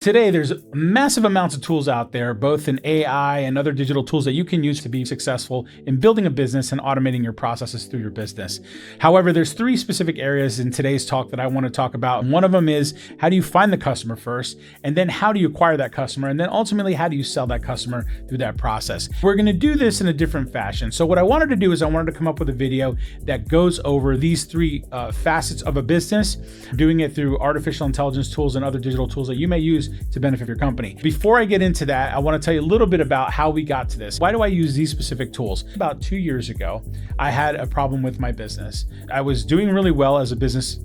Today, there's massive amounts of tools out there, both in AI and other digital tools that you can use to be successful in building a business and automating your processes through your business. However, there's three specific areas in today's talk that I want to talk about. And one of them is, how do you find the customer first? And then how do you acquire that customer? And then ultimately, how do you sell that customer through that process? We're going to do this in a different fashion. So what I wanted to do is I wanted to come up with a video that goes over these three facets of a business, doing it through artificial intelligence tools and other digital tools that you may use to benefit your company. Before I get into that, I want to tell you a little bit about how we got to this. Why do I use these specific tools? About 2 years ago, I had a problem with my business. I was doing really well as a business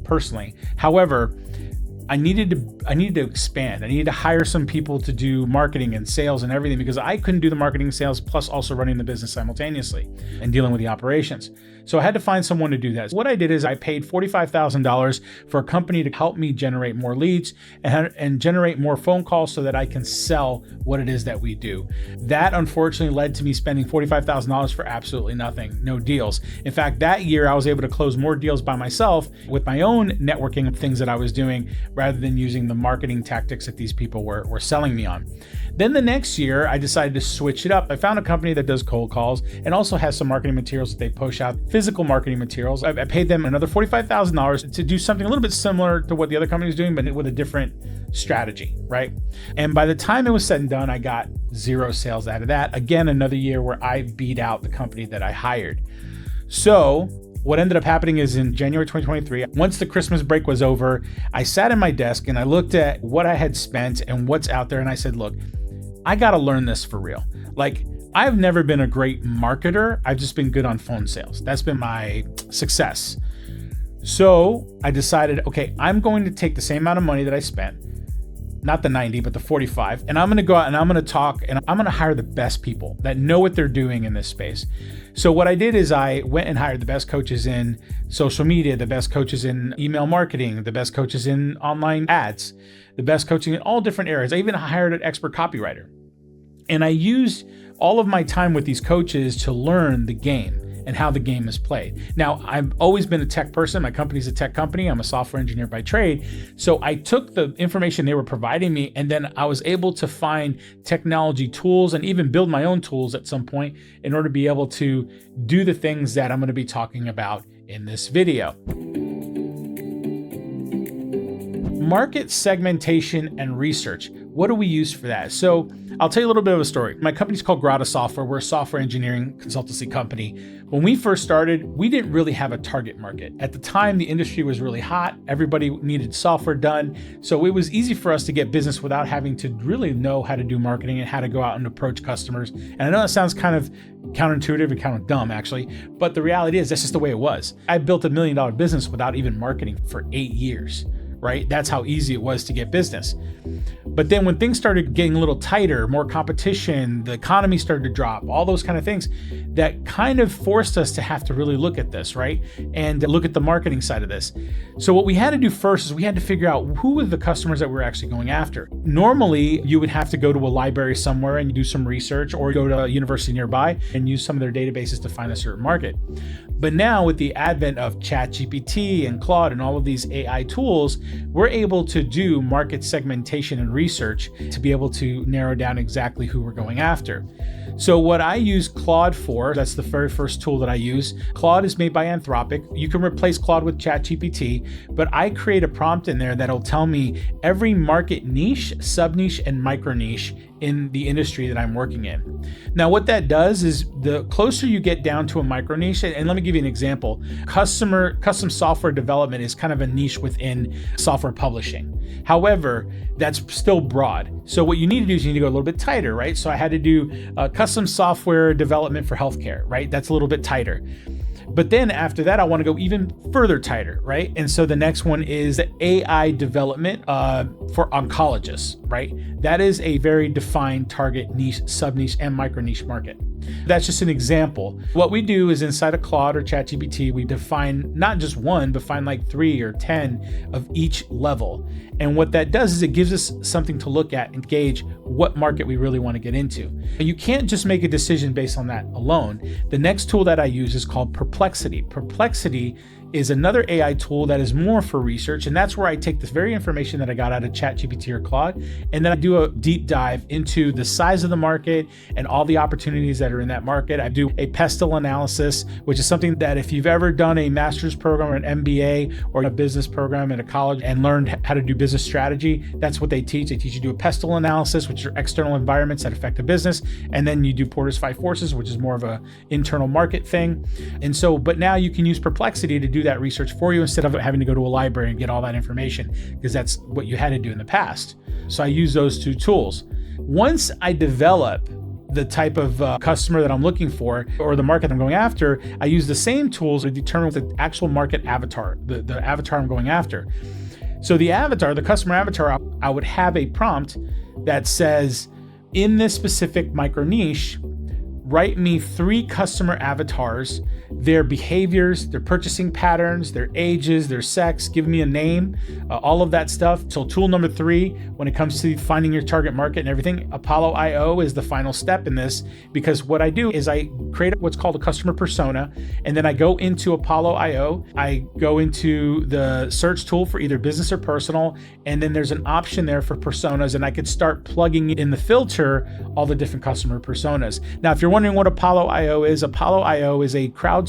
personally. However, I needed to expand. I needed to hire some people to do marketing and sales and everything, because I couldn't do the marketing and sales plus also running the business simultaneously and dealing with the operations. So I had to find someone to do that. What I did is I paid $45,000 for a company to help me generate more leads and generate more phone calls so that I can sell what it is that we do. That unfortunately led to me spending $45,000 for absolutely nothing, no deals. In fact, that year I was able to close more deals by myself with my own networking of things that I was doing, rather than using the marketing tactics that these people were selling me on. Then the next year, I decided to switch it up. I found a company that does cold calls and also has some marketing materials that they push out, physical marketing materials. I paid them another $45,000 to do something a little bit similar to what the other company was doing, but with a different strategy, right? And by the time it was said and done, I got 0 sales out of that. Again, another year where I beat out the company that I hired. So what ended up happening is in January 2023, once the Christmas break was over, I sat at my desk and I looked at what I had spent and what's out there. And I said, look, I got to learn this for real. Like, I've never been a great marketer. I've just been good on phone sales. That's been my success. So I decided, okay, I'm going to take the same amount of money that I spent, not the 90, but the 45. And I'm going to go out and I'm going to talk and I'm going to hire the best people that know what they're doing in this space. So what I did is I went and hired the best coaches in social media, the best coaches in email marketing, the best coaches in online ads, the best coaching in all different areas. I even hired an expert copywriter. And I used all of my time with these coaches to learn the game and how the game is played. Now, I've always been a tech person. My company's a tech company. I'm a software engineer by trade. So I took the information they were providing me, and then I was able to find technology tools and even build my own tools at some point in order to be able to do the things that I'm going to be talking about in this video. Market segmentation and research. What do we use for that? So I'll tell you a little bit of a story. My company's called Grata Software. We're a software engineering consultancy company. When we first started, we didn't really have a target market. At the time, the industry was really hot. Everybody needed software done. So it was easy for us to get business without having to really know how to do marketing and how to go out and approach customers. And I know that sounds kind of counterintuitive and kind of dumb, actually, but the reality is that's just the way it was. I built $1 million business without even marketing for 8 years. Right? That's how easy it was to get business. But then when things started getting a little tighter, more competition, the economy started to drop, all those kind of things, that kind of forced us to have to really look at this, right? And look at the marketing side of this. So what we had to do first is we had to figure out who were the customers that we're actually going after. Normally, you would have to go to a library somewhere and do some research, or go to a university nearby and use some of their databases to find a certain market. But now with the advent of ChatGPT and Claude and all of these AI tools, we're able to do market segmentation and research to be able to narrow down exactly who we're going after. So what I use Claude for, that's the very first tool that I use. Claude is made by Anthropic. You can replace Claude with ChatGPT, but I create a prompt in there that'll tell me every market niche, sub-niche, and micro-niche in the industry that I'm working in. Now, what that does is the closer you get down to a micro niche, and let me give you an example. Custom software development is kind of a niche within software publishing. However, that's still broad. So what you need to do is you need to go a little bit tighter, right? So I had to do custom software development for healthcare, right? That's a little bit tighter. But then after that, I want to go even further tighter, right? And so the next one is AI development for oncologists, right? That is a very defined target niche, sub-niche, and micro-niche market. That's just an example. What we do is inside of Claude or ChatGPT, we define not just one, but find like 3 or 10 of each level. And what that does is it gives us something to look at and gauge what market we really want to get into. And you can't just make a decision based on that alone. The next tool that I use is called Perplexity. Perplexity is another AI tool that is more for research. And that's where I take this very information that I got out of ChatGPT or Claude, and then I do a deep dive into the size of the market and all the opportunities that are in that market. I do a pestle analysis, which is something that if you've ever done a master's program or an MBA or a business program at a college and learned how to do business strategy, that's what they teach. They teach you to do a pestle analysis, which are external environments that affect a business. And then you do Porter's 5 Forces, which is more of a internal market thing. And so, but now you can use Perplexity to do that research for you instead of having to go to a library and get all that information, because that's what you had to do in the past. So I use those two tools. Once I develop the type of customer that I'm looking for or the market I'm going after, I use the same tools to determine the actual market avatar, the avatar I'm going after. So the avatar, the customer avatar, I would have a prompt that says, in this specific micro niche, write me 3 customer avatars, their behaviors, their purchasing patterns, their ages, their sex, give me a name, all of that stuff. So tool number 3, when it comes to finding your target market and everything, Apollo IO is the final step in this, because what I do is I create what's called a customer persona, and then I go into Apollo IO, I go into the search tool for either business or personal, and then there's an option there for personas, and I could start plugging in the filter all the different customer personas. Now, if you're wondering what Apollo IO is a crowdsourced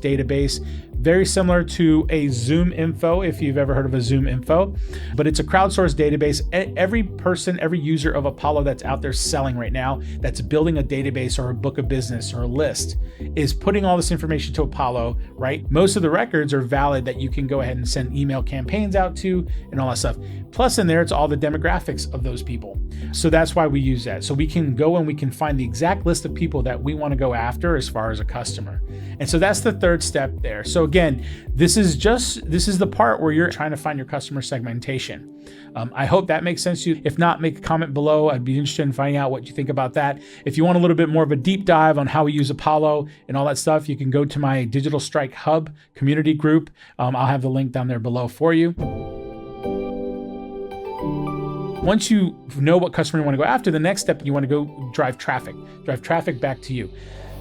database, very similar to a Zoom Info, if you've ever heard of a Zoom Info, but it's a crowdsourced database. Every person, every user of Apollo that's out there selling right now, that's building a database or a book of business or a list, is putting all this information to Apollo, right? Most of the records are valid that you can go ahead and send email campaigns out to and all that stuff. Plus in there, it's all the demographics of those people. So that's why we use that. So we can go and we can find the exact list of people that we want to go after as far as a customer. And so that's the third step there. So again, this is the part where you're trying to find your customer segmentation. I hope that makes sense to you. If not, make a comment below. I'd be interested in finding out what you think about that. If you want a little bit more of a deep dive on how we use Apollo and all that stuff, you can go to my Digital Strike Hub community group. I'll have the link down there below for you. Once you know what customer you want to go after, the next step, you want to go drive traffic back to you.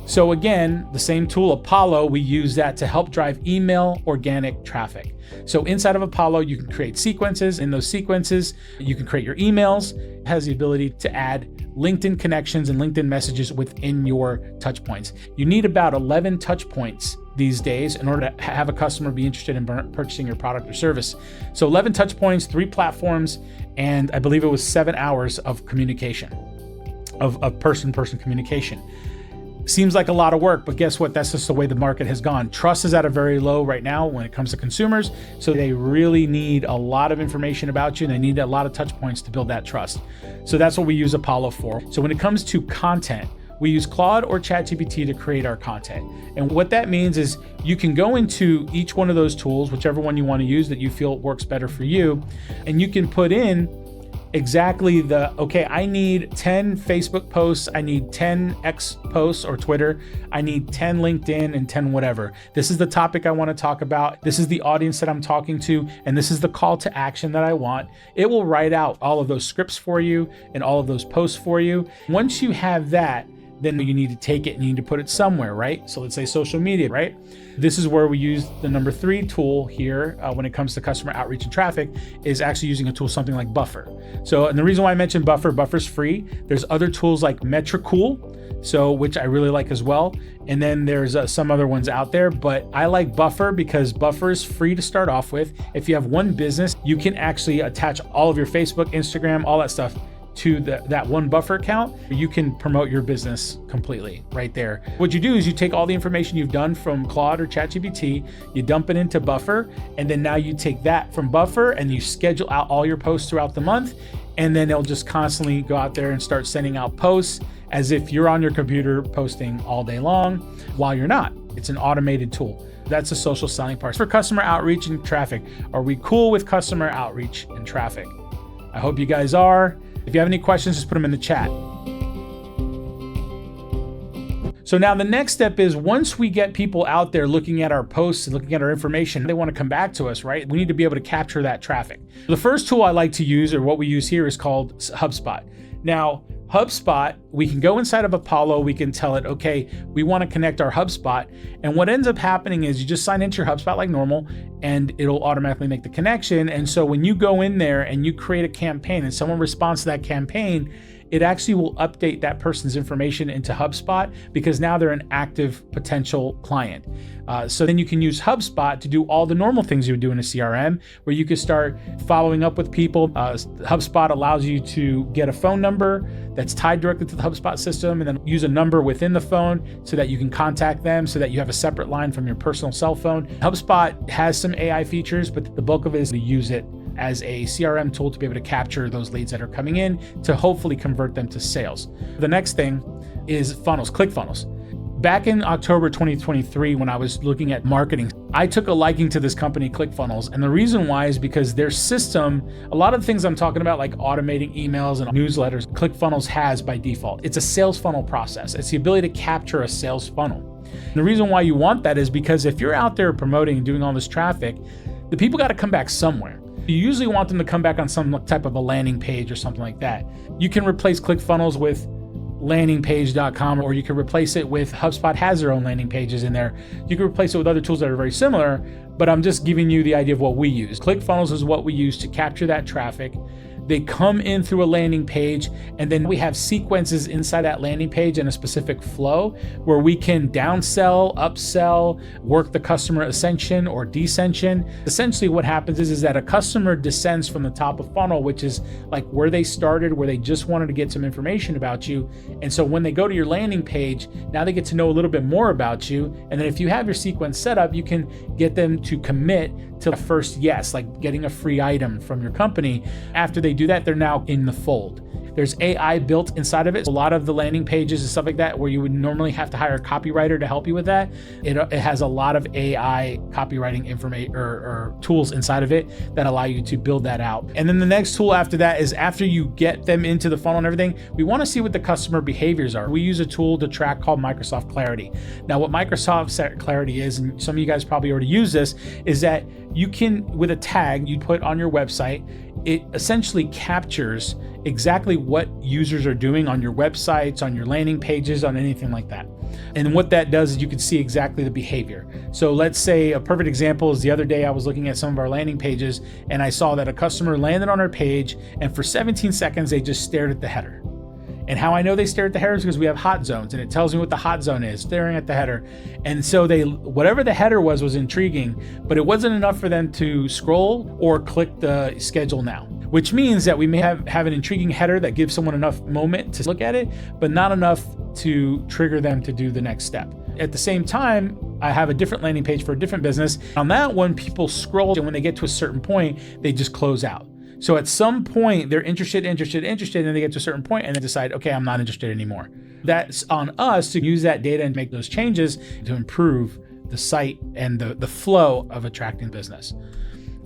So again, the same tool, Apollo, we use that to help drive email organic traffic. So inside of Apollo, you can create sequences. In those sequences, you can create your emails. It has the ability to add LinkedIn connections and LinkedIn messages within your touch points. You need about 11 touch points these days in order to have a customer be interested in purchasing your product or service. So 11 touch points, 3 platforms, and I believe it was 7 hours of communication, of person-to-person communication. Seems like a lot of work, but guess what? That's just the way the market has gone. Trust is at a very low right now when it comes to consumers. So they really need a lot of information about you, and they need a lot of touch points to build that trust. So that's what we use Apollo for. So when it comes to content, we use Claude or ChatGPT to create our content. And what that means is you can go into each one of those tools, whichever one you want to use that you feel works better for you, and you can put in exactly okay, I need 10 Facebook posts, I need 10 X posts or Twitter, I need 10 LinkedIn and 10 whatever. This is the topic I want to talk about. This is the audience that I'm talking to, and this is the call to action that I want. It will write out all of those scripts for you and all of those posts for you. Once you have that, then you need to take it and you need to put it somewhere, right? So let's say social media, right? This is where we use the number 3 tool here when it comes to customer outreach and traffic, is actually using a tool, something like Buffer. So, and the reason why I mentioned Buffer's free. There's other tools like Metricool, so which I really like as well. And then there's some other ones out there, but I like Buffer because Buffer is free to start off with. If you have one business, you can actually attach all of your Facebook, Instagram, all that stuff to that one Buffer account. You can promote your business completely right there. What you do is you take all the information you've done from Claude or ChatGPT, you dump it into Buffer, and then now you take that from Buffer and you schedule out all your posts throughout the month, and then it'll just constantly go out there and start sending out posts as if you're on your computer posting all day long while you're not. It's an automated tool. That's the social selling part. For customer outreach and traffic, are we cool with customer outreach and traffic? I hope you guys are. If you have any questions, just put them in the chat. So now the next step is, once we get people out there looking at our posts and looking at our information, they want to come back to us, right? We need to be able to capture that traffic. The first tool I like to use, or what we use here, is called HubSpot. Now, HubSpot, we can go inside of Apollo, we can tell it, okay, we want to connect our HubSpot. And what ends up happening is you just sign into your HubSpot like normal, and it'll automatically make the connection. And so when you go in there and you create a campaign and someone responds to that campaign, it actually will update that person's information into HubSpot because now they're an active potential client. So then you can use HubSpot to do all the normal things you would do in a CRM, where you could start following up with people. HubSpot allows you to get a phone number that's tied directly to the HubSpot system, and then use a number within the phone so that you can contact them, so that you have a separate line from your personal cell phone. HubSpot has some AI features, but the bulk of it is to use it as a CRM tool to be able to capture those leads that are coming in to hopefully convert them to sales. The next thing is funnels, ClickFunnels. Back in October 2023, when I was looking at marketing, I took a liking to this company, ClickFunnels. And the reason why is because their system, a lot of the things I'm talking about, like automating emails and newsletters, ClickFunnels has by default. It's a sales funnel process. It's the ability to capture a sales funnel. And the reason why you want that is because if you're out there promoting and doing all this traffic, the people got to come back somewhere. You usually want them to come back on some type of a landing page or something like that. You can replace ClickFunnels with landingpage.com, or you can replace it with HubSpot has their own landing pages in there. You can replace it with other tools that are very similar, but I'm just giving you the idea of what we use. ClickFunnels is what we use to capture that traffic. They come in through a landing page, and then we have sequences inside that landing page in a specific flow where we can downsell, upsell, work the customer ascension or descension. Essentially what happens is that a customer descends from the top of funnel, which is like where they started, where they just wanted to get some information about you. And so when they go to your landing page, now they get to know a little bit more about you. And then if you have your sequence set up, you can get them to commit to the first yes, like getting a free item from your company. After they do that, they're now in the fold. There's AI built inside of it. A lot of the landing pages and stuff like that, where you would normally have to hire a copywriter to help you with that, it has a lot of AI copywriting information or tools inside of it that allow you to build that out. And then the next tool after that is, after you get them into the funnel and everything, we want to see what the customer behaviors are. We use a tool to track called Microsoft Clarity. Now, what Microsoft Clarity is, and some of you guys probably already use this, is that you can, with a tag you put on your website, it essentially captures exactly what users are doing on your websites, on your landing pages, on anything like that. And what that does is you can see exactly the behavior. So let's say a perfect example is the other day I was looking at some of our landing pages, and I saw that a customer landed on our page, and for 17 seconds they just stared at the header. And how I know they stare at the header is because we have hot zones, and it tells me what the hot zone is, staring at the header. And so whatever the header was intriguing, but it wasn't enough for them to scroll or click the schedule now, which means that we may have an intriguing header that gives someone enough moment to look at it, but not enough to trigger them to do the next step. At the same time, I have a different landing page for a different business. On that one, people scroll, and when they get to a certain point, they just close out. So at some point, they're interested, and then they get to a certain point and they decide, okay, I'm not interested anymore. That's on us to use that data and make those changes to improve the site and the flow of attracting business.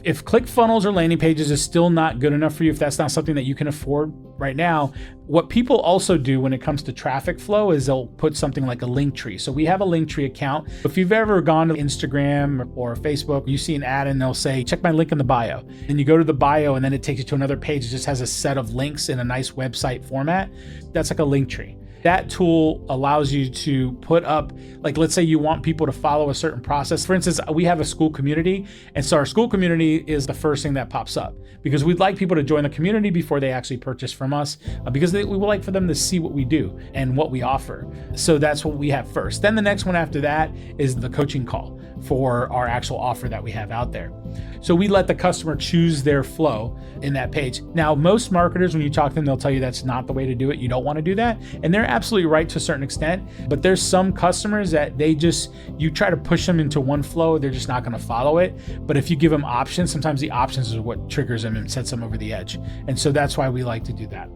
If ClickFunnels or landing pages is still not good enough for you, if that's not something that you can afford right now, what people also do when it comes to traffic flow is they'll put something like a link tree. So we have a link tree account. If you've ever gone to Instagram or Facebook, you see an ad and they'll say, check my link in the bio. And you go to the bio and then it takes you to another page. It just has a set of links in a nice website format. That's like a link tree. That tool allows you to put up, like, let's say you want people to follow a certain process. For instance, we have a school community. And so our school community is the first thing that pops up because we'd like people to join the community before they actually purchase from us because we would like for them to see what we do and what we offer. So that's what we have first. Then the next one after that is the coaching call for our actual offer that we have out there. So we let the customer choose their flow in that page. Now, most marketers, when you talk to them, they'll tell you that's not the way to do it. You don't want to do that. And they're absolutely right to a certain extent, but there's some customers that you try to push them into one flow, they're just not going to follow it. But if you give them options, sometimes the options is what triggers them and sets them over the edge. And so that's why we like to do that.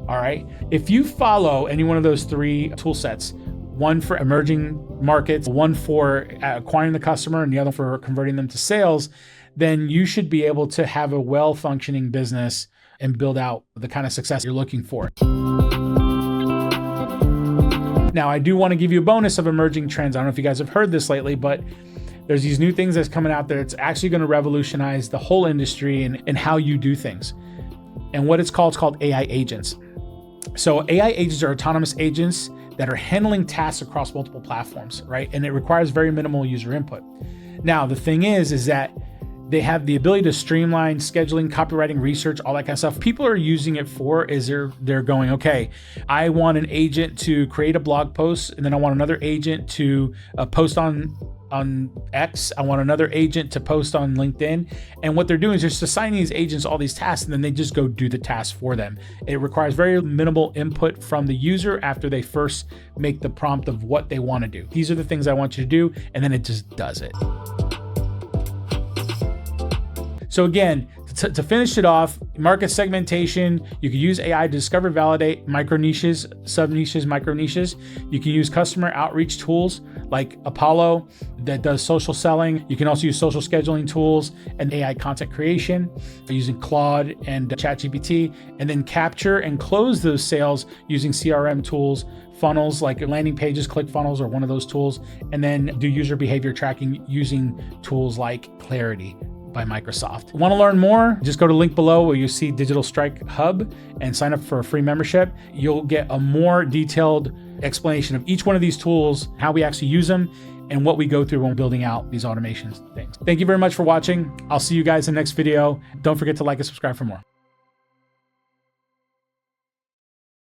All right. If you follow any one of those three tool sets, one for emerging markets, one for acquiring the customer, and the other for converting them to sales, then you should be able to have a well-functioning business and build out the kind of success you're looking for. Now, I do want to give you a bonus of emerging trends. I don't know if you guys have heard this lately, but there's these new things that's coming out there. It's actually going to revolutionize the whole industry and how you do things. And what it's called AI agents. So AI agents are autonomous agents that are handling tasks across multiple platforms, right? And it requires very minimal user input. Now, the thing is that they have the ability to streamline scheduling, copywriting, research, all that kind of stuff. People are using it for is they're going, okay, I want an agent to create a blog post, and then I want another agent to post on X. I want another agent to post on LinkedIn. And what they're doing is just assigning these agents all these tasks, and then they just go do the tasks for them. It requires very minimal input from the user after they first make the prompt of what they want to do. These are the things I want you to do, and then it just does it. So again, to finish it off, market segmentation, you can use AI to discover, validate micro niches, sub niches, micro niches. You can use customer outreach tools like Apollo that does social selling. You can also use social scheduling tools and AI content creation using Claude and ChatGPT, and then capture and close those sales using CRM tools, funnels like landing pages, ClickFunnels, or one of those tools, and then do user behavior tracking using tools like Clarity by Microsoft. Want to learn more? Just go to the link below where you see Digital Strike Hub and sign up for a free membership. You'll get a more detailed explanation of each one of these tools, how we actually use them, and what we go through when building out these automations things. Thank you very much for watching. I'll see you guys in the next video. Don't forget to like and subscribe for more.